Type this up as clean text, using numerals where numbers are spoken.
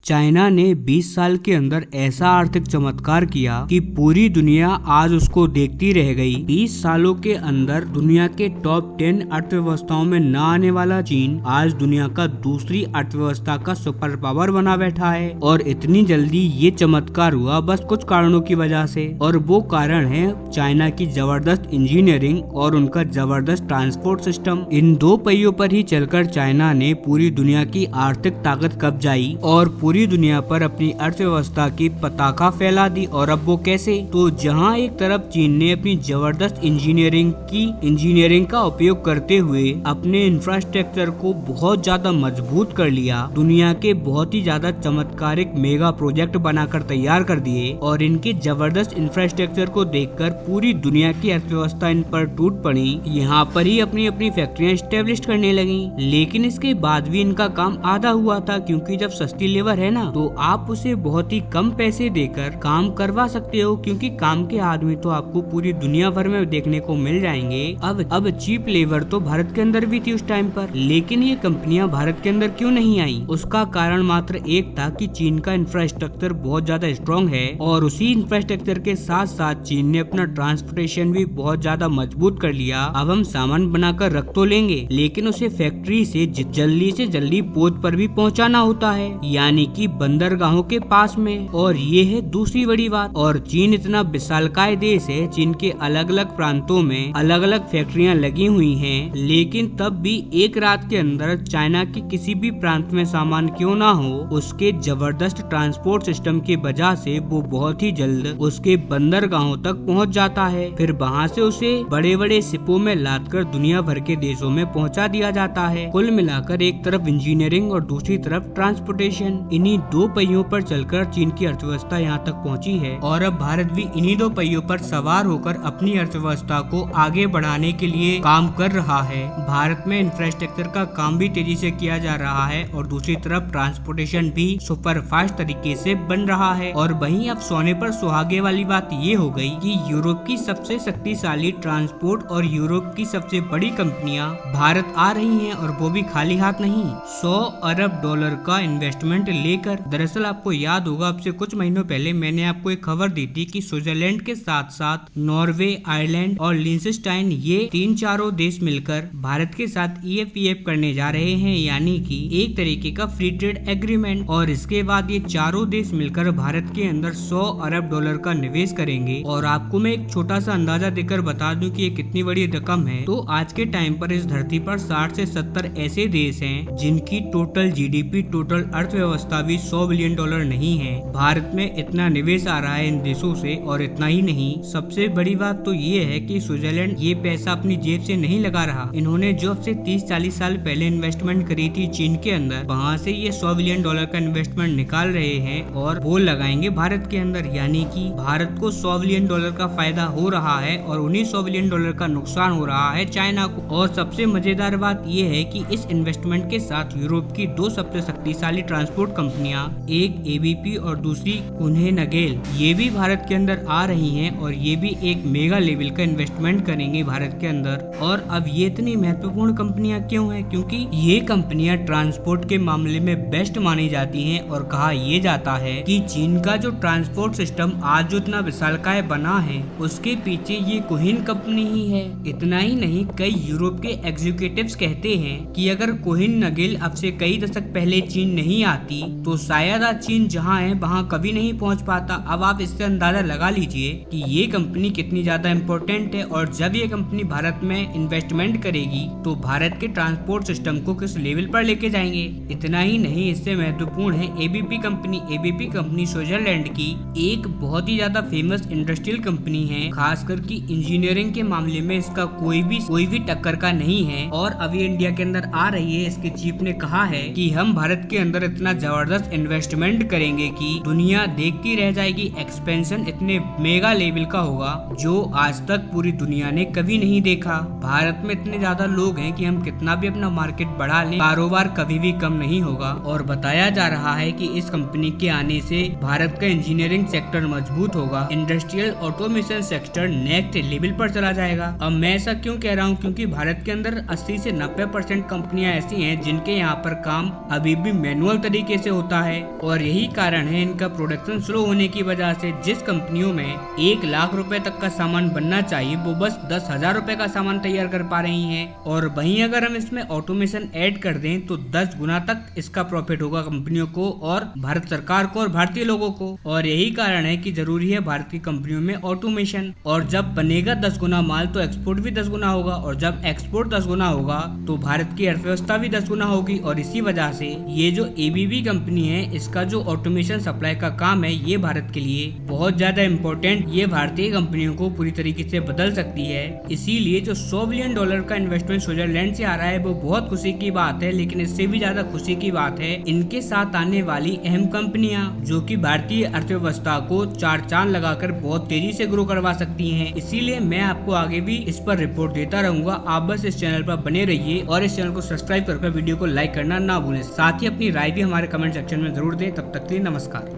China ने 20 साल के अंदर ऐसा आर्थिक चमत्कार किया कि पूरी दुनिया आज उसको देखती रह गई। 20 सालों के अंदर दुनिया के टॉप 10 अर्थव्यवस्थाओं में न आने वाला चीन आज दुनिया का दूसरी अर्थव्यवस्था का सुपर पावर बना बैठा है। और इतनी जल्दी ये चमत्कार हुआ बस कुछ कारणों की वजह से, और वो कारण है चाइना की जबरदस्त इंजीनियरिंग और उनका जबरदस्त ट्रांसपोर्ट सिस्टम। इन दो पहियों पर ही चलकर चाइना ने पूरी दुनिया की आर्थिक ताकत कब्जाई और पूरी दुनिया पर अपनी अर्थव्यवस्था की पताका फैला दी। और अब वो कैसे? तो जहां एक तरफ चीन ने अपनी जबरदस्त इंजीनियरिंग का उपयोग करते हुए अपने इंफ्रास्ट्रक्चर को बहुत ज्यादा मजबूत कर लिया, दुनिया के बहुत ही ज्यादा चमत्कारिक मेगा प्रोजेक्ट बनाकर तैयार कर दिए, और इनके जबरदस्त इंफ्रास्ट्रक्चर को देखकर पूरी दुनिया की अर्थव्यवस्था इन पर टूट पड़ी। यहाँ पर ही अपनी अपनी फैक्ट्रियां स्टेब्लिश करने लगी। लेकिन इसके बाद भी इनका काम आधा हुआ था, क्योंकि जब सस्ती लेबर है ना, तो आप उसे बहुत ही कम पैसे देकर काम करवा सकते हो, क्योंकि काम के आदमी तो आपको पूरी दुनिया भर में देखने को मिल जाएंगे। अब चीप लेबर तो भारत के अंदर भी थी उस टाइम पर, लेकिन ये कंपनियां भारत के अंदर क्यों नहीं आई? उसका कारण मात्र एक था कि चीन का इंफ्रास्ट्रक्चर बहुत ज्यादा स्ट्रॉन्ग है, और उसी इंफ्रास्ट्रक्चर के साथ साथ चीन ने अपना ट्रांसपोर्टेशन भी बहुत ज्यादा मजबूत कर लिया। अब हम सामान बनाकर रख तो लेंगे, लेकिन उसे फैक्ट्री से जल्दी पोत पर भी पहुंचाना होता है, यानी कि बंदरगाहों के पास में। और ये है दूसरी बड़ी बात। और चीन इतना विशालकाय देश है, चीन के अलग अलग प्रांतों में अलग अलग फैक्ट्रियां लगी हुई हैं, लेकिन तब भी एक रात के अंदर चाइना के किसी भी प्रांत में सामान क्यों ना हो, उसके जबरदस्त ट्रांसपोर्ट सिस्टम की वजह से वो बहुत ही जल्द उसके बंदरगाहों तक पहुंच जाता है। फिर वहां से उसे बड़े बड़े शिपों में लादकर दुनिया भर के देशों में पहुंचा दिया जाता है। कुल मिलाकर एक तरफ इंजीनियरिंग और दूसरी तरफ ट्रांसपोर्टेशन, इन्हीं दो पहियों पर चलकर चीन की अर्थव्यवस्था यहाँ तक पहुँची है। और अब भारत भी इन्हीं दो पहियों पर सवार होकर अपनी अर्थव्यवस्था को आगे बढ़ाने के लिए काम कर रहा है। भारत में इंफ्रास्ट्रक्चर का काम भी तेजी से किया जा रहा है, और दूसरी तरफ ट्रांसपोर्टेशन भी सुपर फास्ट तरीके से बन रहा है। और वहीं अब सोने पर सुहागे वाली बात ये हो गई कि यूरोप की सबसे शक्तिशाली ट्रांसपोर्ट और यूरोप की सबसे बड़ी कंपनियां भारत आ रही हैं, और वो भी खाली हाथ नहीं, $100 अरब का इन्वेस्टमेंट लेकर। दरअसल आपको याद होगा, अब से कुछ महीनों पहले मैंने आपको एक खबर दी थी कि स्विट्जरलैंड के साथ साथ नॉर्वे, आयरलैंड और लिंचेस्टाइन, ये 3-4 देश मिलकर भारत के साथ EFEF करने जा रहे हैं, यानी कि एक तरीके का फ्री ट्रेड एग्रीमेंट। और इसके बाद ये चारों देश मिलकर भारत के अंदर $100 अरब का निवेश करेंगे। और आपको मैं एक छोटा सा अंदाजा देकर बता दूं कि ये कितनी बड़ी रकम है। तो आज के टाइम पर इस धरती पर 60 से 70 ऐसे देश हैं जिनकी टोटल GDP, टोटल अर्थव्यवस्था भी $100 बिलियन नहीं है। भारत में इतना निवेश आ रहा है इन देशों से। और इतना ही नहीं, सबसे बड़ी बात तो ये है कि स्विट्जरलैंड ये पैसा अपनी जेब से नहीं लगा रहा। इन्होंने जो अब से 30-40 साल पहले इन्वेस्टमेंट करी थी चीन के अंदर, वहाँ से ये $100 बिलियन का इन्वेस्टमेंट निकाल रहे हैं और वो लगाएंगे भारत के अंदर, यानी कि भारत को $100 बिलियन का फायदा हो रहा है, और उन्हीं $100 बिलियन का नुकसान हो रहा है चाइना को। और सबसे मजेदार बात ये है कि इस इन्वेस्टमेंट के साथ यूरोप की दो सबसे शक्तिशाली ट्रांसपोर्ट कंपनियां, एक ABP और दूसरी कुन्हे नगेल, ये भी भारत के अंदर आ रही हैं, और ये भी एक मेगा लेवल का इन्वेस्टमेंट करेंगे भारत के अंदर। और अब ये इतनी महत्वपूर्ण कंपनियां क्यों हैं? क्योंकि ये कंपनियां ट्रांसपोर्ट के मामले में बेस्ट मानी जाती हैं, और कहा ये जाता है कि चीन का जो ट्रांसपोर्ट सिस्टम आज जो इतना विशालकाय बना है, उसके पीछे ये कुहिन कंपनी ही है। इतना ही नहीं, कई यूरोप के एग्जीक्यूटिव्स कहते हैं कि अगर कुहिन नगेल अब से कई दशक पहले चीन नहीं आती, तो शायद आज चीन जहां है वहां कभी नहीं पहुंच पाता। अब आप इससे अंदाजा लगा लीजिए कि ये कंपनी कितनी ज्यादा इम्पोर्टेंट है, और जब ये कंपनी भारत में इन्वेस्टमेंट करेगी तो भारत के ट्रांसपोर्ट सिस्टम को किस लेवल पर लेके जाएंगे। इतना ही नहीं, इससे महत्वपूर्ण है ABP कंपनी स्विट्जरलैंड की एक बहुत ही ज्यादा फेमस इंडस्ट्रियल कंपनी है, खासकर की इंजीनियरिंग के मामले में इसका कोई भी टक्कर का नहीं है। और अभी इंडिया के अंदर आ रही है। इसके चीफ ने कहा है कि हम भारत के अंदर इतना जबरदस्त इन्वेस्टमेंट करेंगे कि दुनिया देखती रह जाएगी। एक्सपेंशन इतने मेगा लेवल का होगा जो आज तक पूरी दुनिया ने कभी नहीं देखा। भारत में इतने ज्यादा लोग हैं कि हम कितना भी अपना मार्केट बढ़ा लें, कारोबार कभी भी कम नहीं होगा। और बताया जा रहा है कि इस कंपनी के आने से भारत का इंजीनियरिंग सेक्टर मजबूत होगा, industrial automation sector next level पर चला जाएगा। अब मैं ऐसा क्यों कह रहा हूँ? क्योंकि भारत के अंदर 80 से 90% कंपनियां ऐसी हैं जिनके यहाँ पर काम अभी भी मैनुअल तरीके से होता है और यही कारण है इनका प्रोडक्शन स्लो होने की वजह से जिस कंपनियों में 1 लाख रुपए तक का सामान बनना चाहिए वो बस 10,000 रुपए का सामान तैयार कर पा रही हैं। और वहीं अगर हम इसमें ऑटोमेशन ऐड कर दें तो 10 गुना तक इसका प्रॉफिट होगा कंपनियों को और भारत सरकार को और भारतीय लोगों को। और यही कारण है कि जरूरी है भारत की कंपनियों में ऑटोमेशन। और जब बनेगा 10 गुना माल तो एक्सपोर्ट भी 10 गुना होगा और जब एक्सपोर्ट 10 गुना होगा तो भारत की अर्थव्यवस्था भी 10 गुना होगी। और इसी वजह से ये जो एबीबी कंपनी है इसका जो ऑटोमेशन सप्लाई का काम है ये भारत के लिए बहुत ज्यादा इम्पोर्टेंट, ये भारतीय कंपनियों को पूरी तरीके से बदल सकती है। इसीलिए जो $100 बिलियन का इन्वेस्टमेंट स्विट्जरलैंड से आ रहा है वो बहुत खुशी की बात है, लेकिन इससे भी ज्यादा खुशी की बात है इनके साथ आने वाली अहम कंपनियां जो कि भारतीय अर्थव्यवस्था को 4 चांद लगाकर बहुत तेजी से ग्रो करवा सकती हैं। इसीलिए मैं आपको आगे भी इस पर रिपोर्ट देता रहूंगा। आप बस इस चैनल पर बने रहिए और इस चैनल को सब्सक्राइब कर वीडियो को लाइक करना ना भूलें। साथ ही अपनी राय भी हमारे कमेंट सेक्शन में जरूर दें। तब तक के लिए नमस्कार।